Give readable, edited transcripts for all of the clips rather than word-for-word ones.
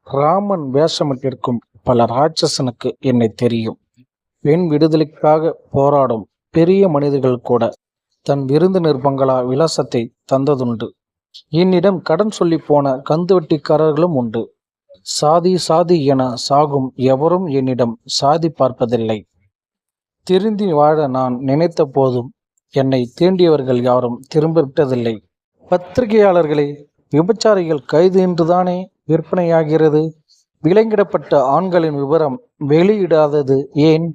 ராமன் வேஷமிட்டிருக்கும் பல ராட்சசனுக்கு என்னை தெரியும். பெண் விடுதலைக்காக போராடும் பெரிய மனிதர்கள் கூட தன் விருந்தினர் பங்களா விலாசத்தை தந்ததுண்டு. என்னிடம் கடன் சொல்லி போன கந்துவட்டிக்காரர்களும் உண்டு. சாதி சாதி என சாகும் எவரும் என்னிடம் சாதி பார்ப்பதில்லை. திருந்தி வாழ நான் நினைத்த போதும் என்னை தீண்டியவர்கள் யாரும் திரும்ப விட்டதில்லை. பத்திரிகையாளர்களை விபச்சாரிகள் கைது என்றுதானே விற்பனையாகிறது. விலங்கிடப்பட்ட ஆண்களின் விவரம் வெளியிடாதது ஏன்?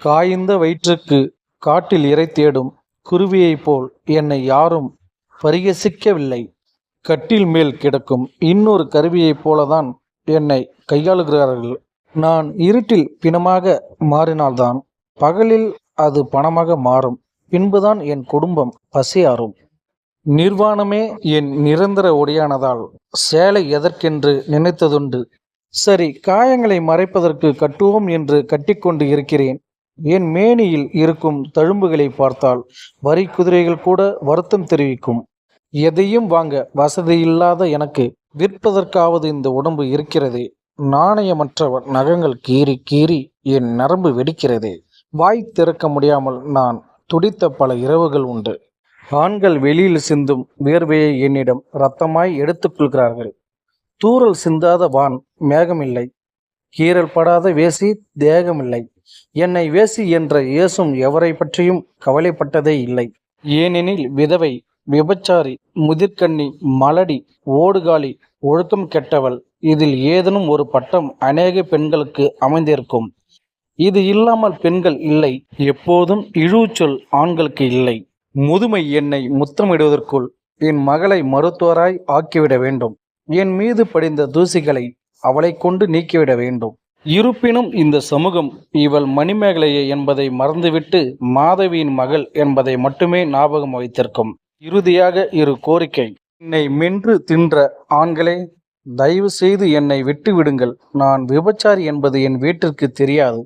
காய்ந்த வயிற்றுக்கு காட்டில் இரை தேடும் குருவியைப் போல் என்னை யாரும் பரிகசிக்கவில்லை. கட்டில் மேல் கிடக்கும் இன்னொரு கருவியைப் போலதான் என்னை கையாளுகிறார்கள். நான் இருட்டில் பிணமாக மாறினால்தான் பகலில் அது பணமாக மாறும். பின்புதான் என் குடும்பம் பசியாறும். நிர்வாணமே என் நிரந்தர ஒடியானதால் சேலை எதற்கென்று நினைத்ததுண்டு. சரி, காயங்களை மறைப்பதற்கு கட்டுவோம் என்று கட்டிக்கொண்டு இருக்கிறேன். என் மேனியில் இருக்கும் தழும்புகளை பார்த்தால் வரி குதிரைகள் கூட வருத்தம் தெரிவிக்கும். எதையும் வாங்க வசதியில்லாத எனக்கு விற்பதற்காவது இந்த உடம்பு இருக்கிறதே. நாணயமற்றவர் நகங்கள் கீறி கீறி என் நரம்பு வெடிக்கிறதே. வாய் திறக்க முடியாமல் நான் துடித்த பல இரவுகள் உண்டு. ஆண்கள் வெளியில் சிந்தும் வேர்வையை என்னிடம் இரத்தமாய் எடுத்துக்கொள்கிறார்கள். தூறல் சிந்தாத வான் மேகமில்லை. கீறல் படாத வேசி தேகமில்லை. என்னை வேசி என்ற இயேசும் எவரை பற்றியும் கவலைப்பட்டதே இல்லை. ஏனெனில் விதவை, விபச்சாரி, முதிர்கண்ணி, மலடி, ஓடுகாலி, ஒழுக்கம் கெட்டவள், இதில் ஏதேனும் ஒரு பட்டம் அநேக பெண்களுக்கு அமைந்திருக்கும். இது இல்லாமல் பெண்கள் இல்லை. எப்போதும் இழுச்சொல் ஆண்களுக்கு இல்லை. முதுமை என்னை முத்தமிடுவதற்குள் என் மகளை மருத்துவராய் ஆக்கிவிட வேண்டும். என் மீது படிந்த தூசிகளை அவளை கொண்டு நீக்கிவிட வேண்டும். இருப்பினும் இந்த சமூகம் இவள் மணிமேகலையே என்பதை மறந்துவிட்டு மாதவியின் மகள் என்பதை மட்டுமே ஞாபகம் வைத்திருக்கும். இறுதியாக இரு கோரிக்கை. என்னை மென்று தின்ற ஆண்களே, தயவு செய்து என்னை விட்டு விடுங்கள். நான் விபச்சாரி என்பது என் வீட்டிற்கு தெரியாது.